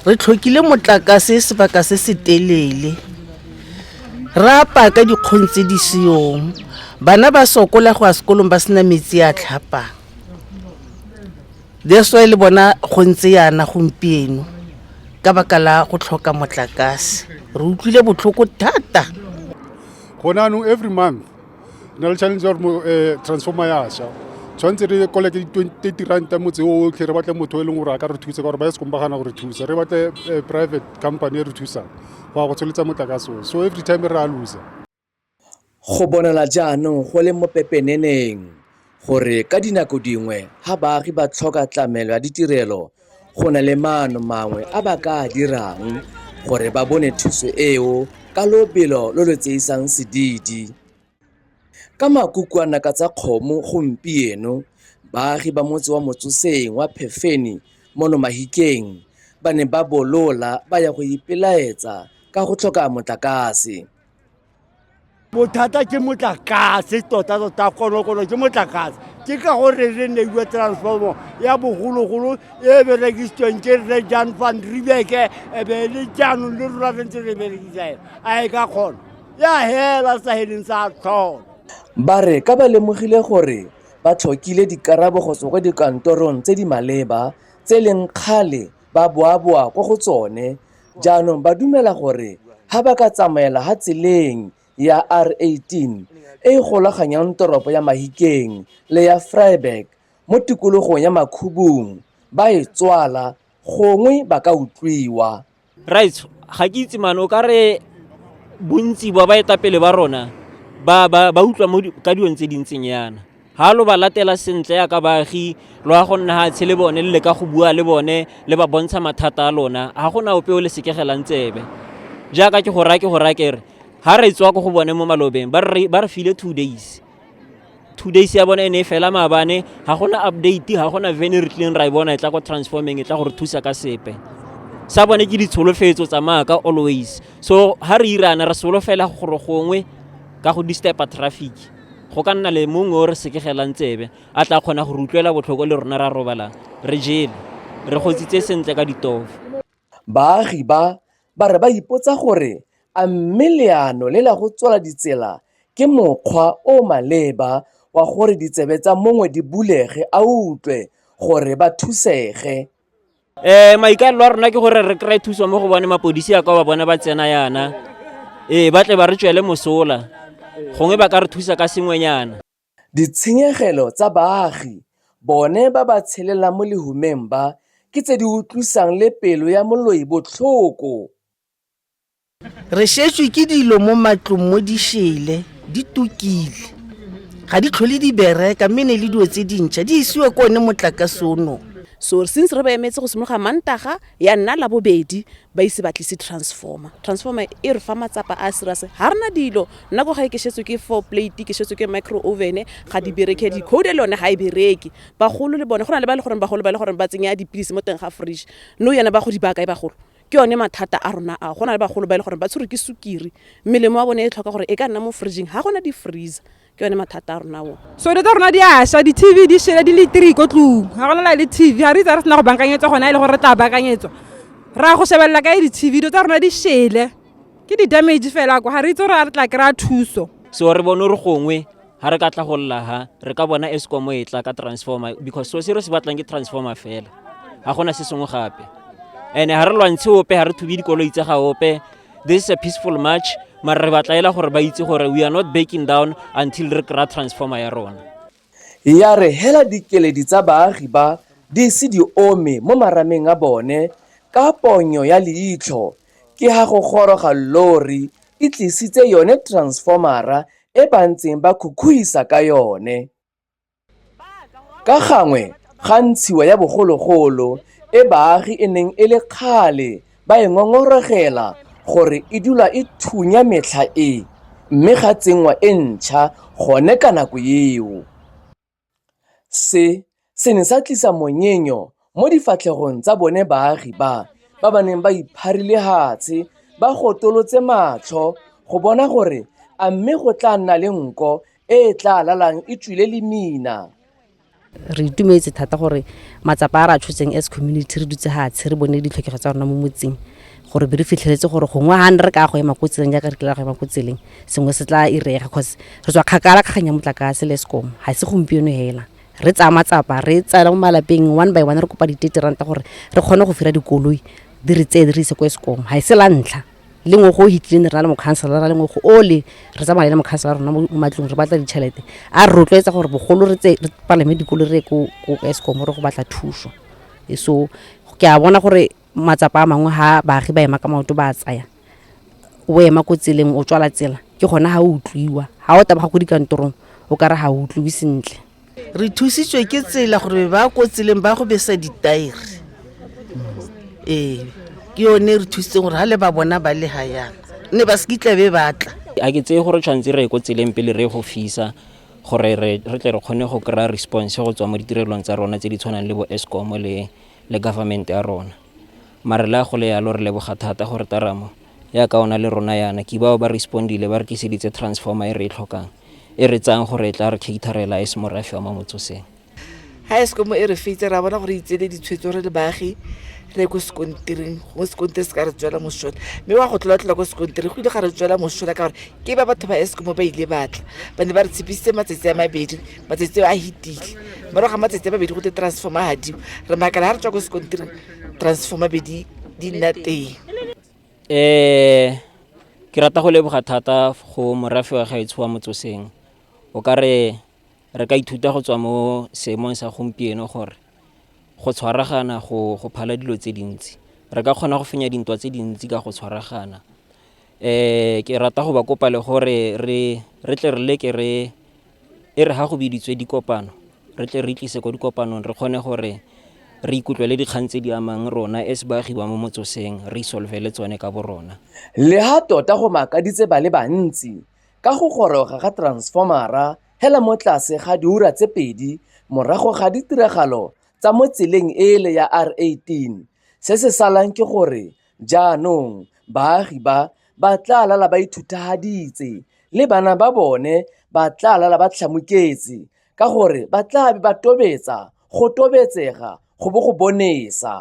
Re tlhokile motlakase sebaka se se telele. Ra pa ka dikgong tse di seong. Bana ba sokola go a sekolong ba sena metsi a tlhapang. That's why le bona go ntse yana gompieno ka baka la go tlhoka motlakase. Re utlwile botlhoko thata. Gona no every month na le challenge ya transformer ya sha. Tshwantse re koleke R20 motse o tle re batle motho e leng gore a ka re thusa ka gore ba se kombagana gore thusa re batle private company re thusa go go tsholetsa motlakase so every time re a lose. Go bonala jaanong go le mo pepeneneng gore ka dinako dingwe ha baagi ba tlhoka tlamelo ya ditirelo go na le maano mangwe a ba ka dirang gore ba bone thuso eo ka lobelo lo le tseisang sedidi. Ka makukwana ka tsa kgomo gompieno baagi ba motse wa Motsoseng wa Phefeni mono Mahikeng ba ne ba bolola ba ya go ipelaetsa ka go tlhoka motlakase. Bothata ke motlakase tota konokono ke motlakase ke ka gore re neiwe transformer ya bogologolo e berekisitsweng ke Rre Jan van Riebeeck e be le jaanong le rona re ntse re berekisa a e ka kgona ya hela sa heleng sa tlhola. Ba re ka ba lemogile gore ba tlhokile dikarabo go tswa kwa dikantorong tse di maleba tse leng kgale ba boaboa kwa go tsone jaanong ba dumela gore ha ba ka tsamaela ha tseleng ya R18 e golaganyang toropo ya Mahikeng le ya Vryburg mo tikologong ya Makhubung ba e tswala gongwe ba ka utlwiwa. Right ga ke itse mano ka re bontsi ba baetapele ba rona ba utlwa mo ka dione tse dintseng yana ha lo ba latela sentle ya ka baagi lo a go nna ha tshele bone le ka go bua le bone le ba bontsha mathata a lona ha gona ope o le sekegelang tsebe jaaka ke go rakere ha re tswa go bone mo malobeng ba re file 2 days ya bona ene fela maabane ha gona update ha gona vene re tleng ra bona e tla go transforming e tla go re thusa ka sepe sa bone ke ditsholofetso tsa maaka always so ha re irana re solofela gore gongwe ka go disturb traffic go ka nna le mongwe o re sekegelang tsebe a tla kgona go rutlela botlhoko le rona ra robala re jele re gotsitse sentle ka ditofu. Baagi ba re ba ipotsa gore a mme leano le la go tswala ditsela ke mokgwa o maleba wa gore ditsebe tsa mongwe di bulege a utlwe gore ba thusege. Maikaelelo a rona ke gore re kry thuso mo go bone mapodisi a ka ba bona ba tsena yana ba tle ba re tswele mosola gongwe ba ka re thusa ka sengwenyana. Ditshenyegelo tsa baagi bone ba ba tshelela mo lehumeng ba ke tse di utlwisang le pelo ya moloi botlhoko. Re shetswe ke dilo mo matlong mo di shele di tukile ga di tlhole di bereka mme ne le dio tse dintšha di isiwe ko one motlakase ono. So since re ba emetse go simologa Mantaga ya nna la bobedi ba ise ba tlise transformer e re fa matsapa a serious ha rena dilo nna go ga ke shetswe ke 4 plate ke shetswe ke micro oven ga di bereke di code le yone ga e bereke bagolo le bone go na le ba le gore bagolo ba le gore ba tsenya dipilisi mo teng ga fridge no yana ba go di baka e bagolo ke yone mathata a rona a go na le bagolo ba le gore ba tshwere ke sukiri melemo wa bone e tlhoka gore e ka nna mo fridging ha gona di freezer ke yone mathata a rona o. So le rona di asha di TV di shela di le 3 ko tlung ga gona la le TV ha re tsa re sena go bankanyetsa gona ile gore tla bankanyetsa ra go shebella ka di TV di tsa rona di shele ke di damage fela go ha re tsa re tla kra thuso so re bone re gongwe ha re ka tla go lla ha re ka bona Eskom e tla ka transformer because so se re se batlang ke transformer fela ha gona se sengwe gape ene ha re lwantshe ope ha re thubi dikoloi tsa ga ope. This is a peaceful march mara re batlaela gore ba itse gore we are not backing down until re kra transformer ya rona. Ya re hela dikeledi tsa baagi ba di se di ome mo marameng a bone ka ponyo ya leitlho ke ha go goroga lori e tlisitse yone transformera e ba ntseng ba khukhuisa ka yone. Ka gangwe ga ntshiwa ya bogologolo e baagi e neng e le kgale ba e ngongorogela gore e dula e thunya metlha e mme ga tsengwa e ntšha gone ka nako eo. Se ne sa tlisa monyenyo mo difatlhegong tsa bone baagi ba neng ba ipharile hatshe ba gotolotse matlho go bona gore a mme go tla nna le nko e tla lalang e tswile lemina. re itumetse thata gore matsapa a re a tshotseng as community re dutse hatshe re bone ditlhokego tsa rona mo motseng gore be re fitlheletse gore gongwe ga re ka go ema ko tseleng jaaka re kile go ema ko tseleng sengwe se tla irega cause re tswa kgakala kganya motlakase le Eskom ga se gompieno hela re tsaya matsapa re tsaya mo malapeng one by one re kopa di-R30 gore re kgone go fira dikoloi di re tseye di re ise ko Eskom ga se la ntlha le ngwe go hitlileng re na le mokhanselara le ngwe go ole re tsamaya le mokhanselara rona mo matlong re batla ditšhelete a re rotloetsa gore bogolo re palame dikoloi re ko Eskom gore go batla thuso so ke a bona gore matsapa a mangwe ha baagi ba ema ka maoto ba tsaya o ema ko tseleng o tswala tsela ke gona ha o utlwiwa ha o tabaga go dikantorong o ka re ha o utlwiwe sentle re thusitswe ke tsela gore ba ko tseleng ba go besa ditaere ke yone re thusitseng gore ha le ba bona ba le hayana ne ba se kitla be batla a ke tseye gore tshwanetse re ko tseleng pele re go fisa gore re tle re kgone go kry-a response go tswa mo ditirelong tsa rona tse di tshwanang le bo Eskom le government ya rona mare le a go le yalo re leboga thata gore Taramo ya ka ona le rona yana ke bao ba respondile ba re tliseditse transformer e re e tlhokang e re tsang gore e tla re caterela e se morafe wa Mamotsoseng ha Eskom e re feitse ra bona gore itsele ditshwetso re le baagi re ko sekontiring go sekontiri se ka re tswela mosola mme wa go tlola ko sekontiri go ile ga re tswela mosola ka gore ke ba batho ba Eskom ba ile batla ba ne ba re tshepisitse matsatsi a mabedi matsatsi a hitile morago ga matsatsi a mabedi go te transformer hadiwa re makala ha re tswa ko sekontiring transformer bedi di nna teng ke rata go leboga thata go morafe wa gaetsho wa Motsoseng o ka re ka ithuta go tswa mo seemong sa gompieno gore go tshwaragana go phala dilo tse dintsi re ka kgona go fenya dintwa tse dintsi ka go tshwaragana ke rata go ba kopa le gore re tle re leke re ha go biditswe dikopano re tle re itlise ko dikopanong re kgone gore re ikutlwele dikgang tse di amang rona as baagi ba mo Motsoseng re isolvele tsone ka bo rona le ha tota go makaditse ba le bantsi ka go goroga ga transformera hela mo tlase ga diura tse 2 morago ga ditiragalo tsa mo tseleng ele ya R18 se se salang ke gore jaanong baagi ba tla lala ba ithutahaditse le bana ba bone ba tla lala ba tlhamuketse ka gore ba tla be ba tobetsa go tobetsega go bo go bonesa